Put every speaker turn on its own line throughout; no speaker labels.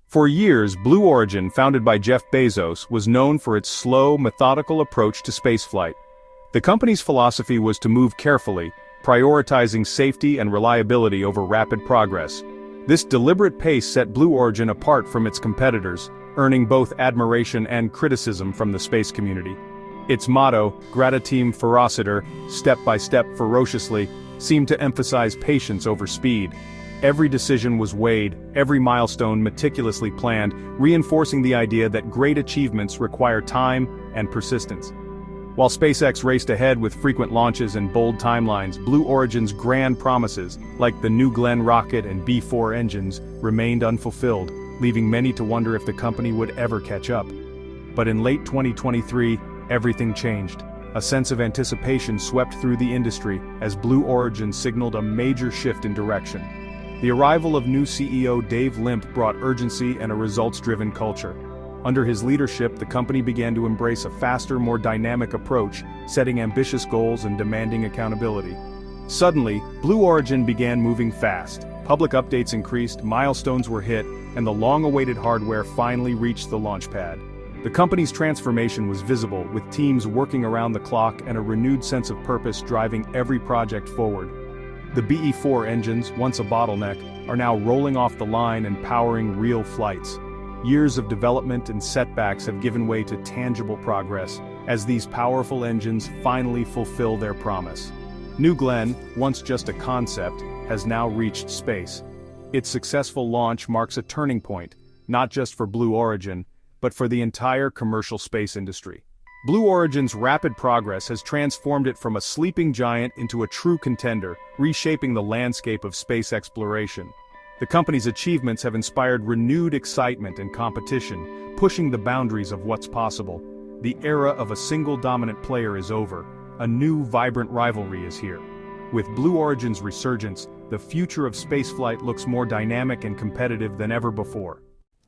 For years, Blue Origin, founded by Jeff Bezos, was known for its slow, methodical approach to spaceflight. The company's philosophy was to move carefully, prioritizing safety and reliability over rapid progress. This deliberate pace set Blue Origin apart from its competitors, earning both admiration and criticism from the space community. Its motto, Gradatim ferociter, step by step ferociously, seemed to emphasize patience over speed. Every decision was weighed, every milestone meticulously planned, reinforcing the idea that great achievements require time and persistence. While SpaceX raced ahead with frequent launches and bold timelines, Blue Origin's grand promises, like the New Glenn rocket and B-4 engines, remained unfulfilled, leaving many to wonder if the company would ever catch up. But in late 2023, everything changed. A sense of anticipation swept through the industry as Blue Origin signaled a major shift in direction. The arrival of new CEO Dave Limp brought urgency and a results-driven culture. Under his leadership, the company began to embrace a faster, more dynamic approach, setting ambitious goals and demanding accountability. Suddenly, Blue Origin began moving fast. Public updates increased, milestones were hit, and the long-awaited hardware finally reached the launch pad. The company's transformation was visible, with teams working around the clock and a renewed sense of purpose driving every project forward. The BE-4 engines, once a bottleneck, are now rolling off the line and powering real flights. Years of development and setbacks have given way to tangible progress, as these powerful engines finally fulfill their promise. New Glenn, once just a concept, has now reached space. Its successful launch marks a turning point, not just for Blue Origin, but for the entire commercial space industry. Blue Origin's rapid progress has transformed it from a sleeping giant into a true contender, reshaping the landscape of space exploration. The company's achievements have inspired renewed excitement and competition, pushing the boundaries of what's possible. The era of a single dominant player is over. A new, vibrant rivalry is here. With Blue Origin's resurgence, the future of spaceflight looks more dynamic and competitive than ever before.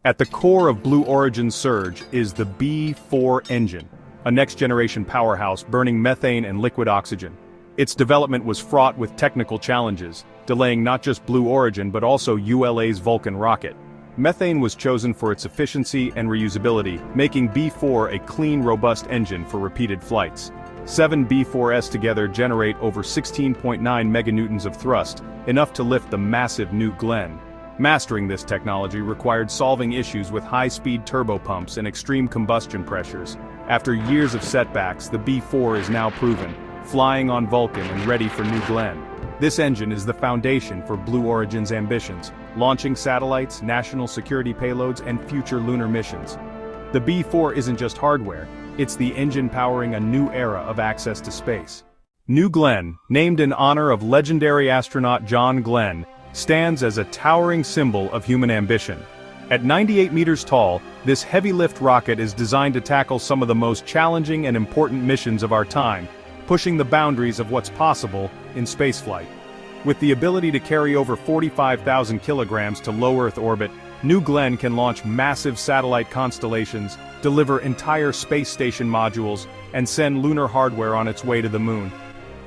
At the core of Blue Origin's surge is the B-4 engine, a next-generation powerhouse burning methane and liquid oxygen. Its development was fraught with technical challenges, delaying not just Blue Origin but also ULA's Vulcan rocket. Methane was chosen for its efficiency and reusability, making B-4 a clean, robust engine for repeated flights. 7 B-4s together generate over 16.9 meganewtons of thrust, enough to lift the massive New Glenn. Mastering this technology required solving issues with high-speed turbopumps and extreme combustion pressures. After years of setbacks, the B-4 is now proven, flying on Vulcan and ready for New Glenn. This engine is the foundation for Blue Origin's ambitions, launching satellites, national security payloads, and future lunar missions. The B-4 isn't just hardware, it's the engine powering a new era of access to space. New Glenn, named in honor of legendary astronaut John Glenn, stands as a towering symbol of human ambition. At 98 meters tall, this heavy-lift rocket is designed to tackle some of the most challenging and important missions of our time, pushing the boundaries of what's possible in spaceflight. With the ability to carry over 45,000 kilograms to low Earth orbit, New Glenn can launch massive satellite constellations, deliver entire space station modules, and send lunar hardware on its way to the moon.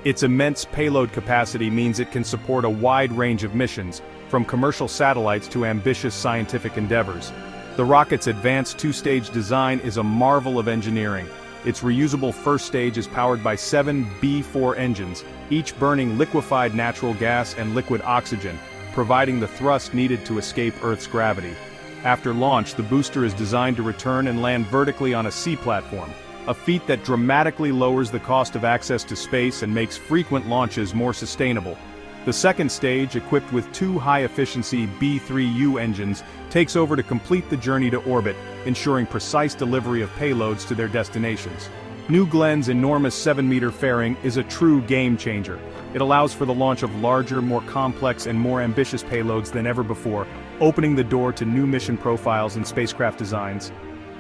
Its immense payload capacity means it can support a wide range of missions, from commercial satellites to ambitious scientific endeavors. The rocket's advanced two-stage design is a marvel of engineering. Its reusable first stage is powered by 7 B-4 engines, each burning liquefied natural gas and liquid oxygen, providing the thrust needed to escape Earth's gravity. After launch, the booster is designed to return and land vertically on a sea platform, a feat that dramatically lowers the cost of access to space and makes frequent launches more sustainable. The second stage, equipped with 2 high-efficiency B-3U engines, takes over to complete the journey to orbit, ensuring precise delivery of payloads to their destinations. New Glenn's enormous 7-meter fairing is a true game-changer. It allows for the launch of larger, more complex, and more ambitious payloads than ever before, opening the door to new mission profiles and spacecraft designs.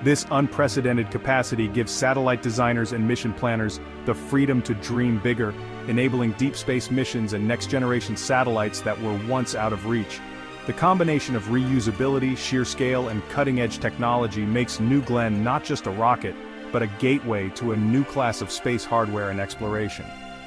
This unprecedented capacity gives satellite designers and mission planners the freedom to dream bigger, enabling deep space missions and next-generation satellites that were once out of reach. The combination of reusability, sheer scale, and cutting-edge technology makes New Glenn not just a rocket, but a gateway to a new class of space hardware and exploration.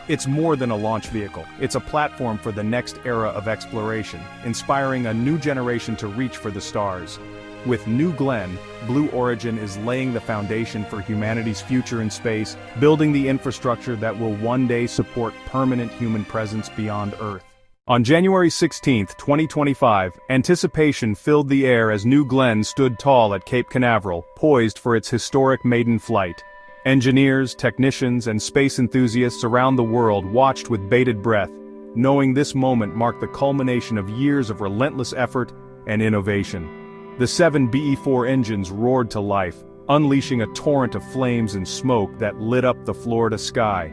It's more than a launch vehicle, it's a platform for the next era of exploration, inspiring a new generation to reach for the stars. With New Glenn, Blue Origin is laying the foundation for humanity's future in space, building the infrastructure that will one day support permanent human presence beyond Earth. On January 16, 2025, anticipation filled the air as New Glenn stood tall at Cape Canaveral, poised for its historic maiden flight. Engineers, technicians, and space enthusiasts around the world watched with bated breath, knowing this moment marked the culmination of years of relentless effort and innovation. The 7 BE-4 engines roared to life, unleashing a torrent of flames and smoke that lit up the Florida sky.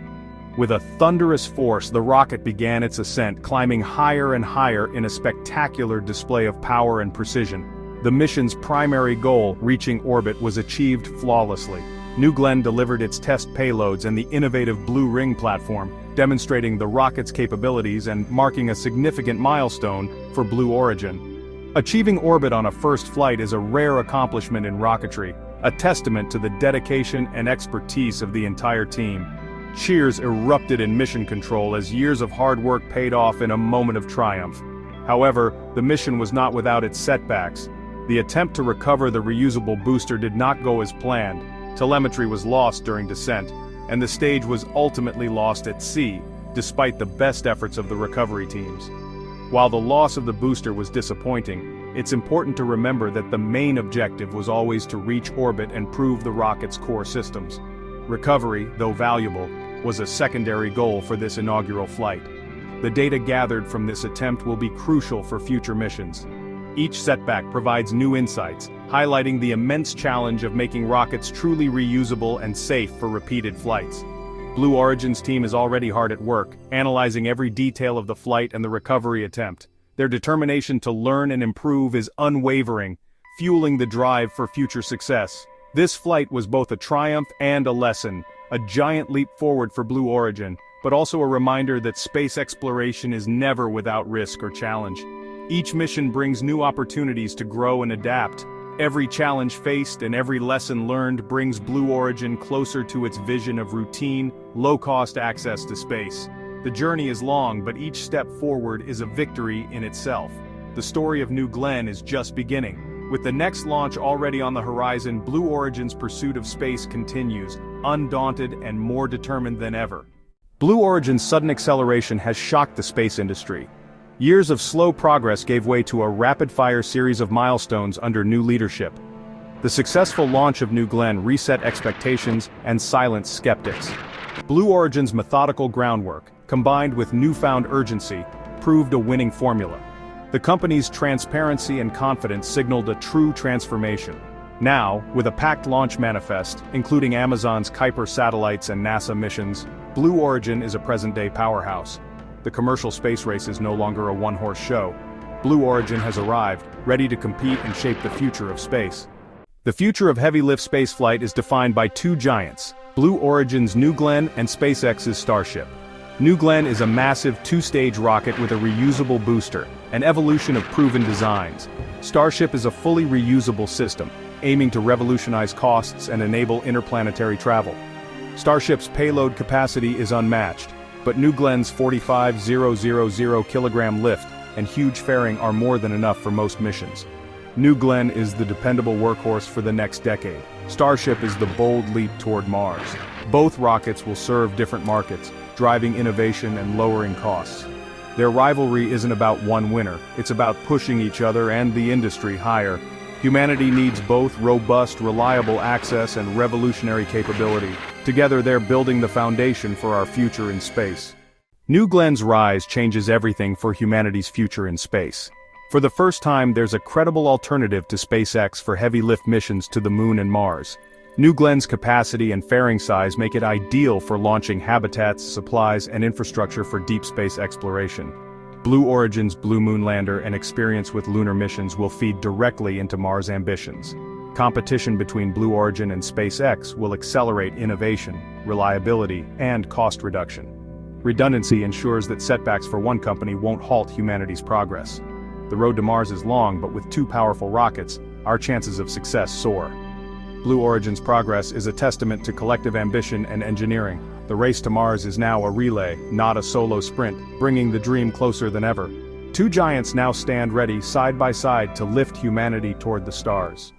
With a thunderous force, the rocket began its ascent, climbing higher and higher in a spectacular display of power and precision. The mission's primary goal, reaching orbit, was achieved flawlessly. New Glenn delivered its test payloads and the innovative Blue Ring platform, demonstrating the rocket's capabilities and marking a significant milestone for Blue Origin. Achieving orbit on a first flight is a rare accomplishment in rocketry, a testament to the dedication and expertise of the entire team. Cheers erupted in mission control as years of hard work paid off in a moment of triumph. However, the mission was not without its setbacks. The attempt to recover the reusable booster did not go as planned. Telemetry was lost during descent, and the stage was ultimately lost at sea, despite the best efforts of the recovery teams. While the loss of the booster was disappointing, it's important to remember that the main objective was always to reach orbit and prove the rocket's core systems. Recovery, though valuable, was a secondary goal for this inaugural flight. The data gathered from this attempt will be crucial for future missions. Each setback provides new insights, highlighting the immense challenge of making rockets truly reusable and safe for repeated flights. Blue Origin's team is already hard at work, analyzing every detail of the flight and the recovery attempt. Their determination to learn and improve is unwavering, fueling the drive for future success. This flight was both a triumph and a lesson, a giant leap forward for Blue Origin, but also a reminder that space exploration is never without risk or challenge. Each mission brings new opportunities to grow and adapt. Every challenge faced and every lesson learned brings Blue Origin closer to its vision of routine, low-cost access to space. The journey is long, but each step forward is a victory in itself. The story of New Glenn is just beginning. With the next launch already on the horizon, Blue Origin's pursuit of space continues, undaunted and more determined than ever. Blue Origin's sudden acceleration has shocked the space industry. Years of slow progress gave way to a rapid-fire series of milestones under new leadership. The successful launch of New Glenn reset expectations and silenced skeptics. Blue Origin's methodical groundwork, combined with newfound urgency, proved a winning formula. The company's transparency and confidence signaled a true transformation. Now, with a packed launch manifest, including Amazon's Kuiper satellites and NASA missions, Blue Origin is a present-day powerhouse. The commercial space race is no longer a one-horse show. Blue Origin has arrived, ready to compete and shape the future of space. The future of heavy-lift spaceflight is defined by two giants, Blue Origin's New Glenn and SpaceX's Starship. New Glenn is a massive two-stage rocket with a reusable booster, an evolution of proven designs. Starship is a fully reusable system, aiming to revolutionize costs and enable interplanetary travel. Starship's payload capacity is unmatched, but New Glenn's 45,000 kilogram lift and huge fairing are more than enough for most missions. New Glenn is the dependable workhorse for the next decade. Starship is the bold leap toward Mars. Both rockets will serve different markets, driving innovation and lowering costs. Their rivalry isn't about one winner, it's about pushing each other and the industry higher. Humanity needs both robust, reliable access and revolutionary capability. Together they're building the foundation for our future in space. New Glenn's rise changes everything for humanity's future in space. For the first time, there's a credible alternative to SpaceX for heavy-lift missions to the Moon and Mars. New Glenn's capacity and fairing size make it ideal for launching habitats, supplies, and infrastructure for deep space exploration. Blue Origin's Blue Moon lander and experience with lunar missions will feed directly into Mars ambitions. Competition between Blue Origin and SpaceX will accelerate innovation, reliability, and cost reduction. Redundancy ensures that setbacks for one company won't halt humanity's progress. The road to Mars is long, but with two powerful rockets, our chances of success soar. Blue Origin's progress is a testament to collective ambition and engineering. The race to Mars is now a relay, not a solo sprint, bringing the dream closer than ever. Two giants now stand ready side by side to lift humanity toward the stars.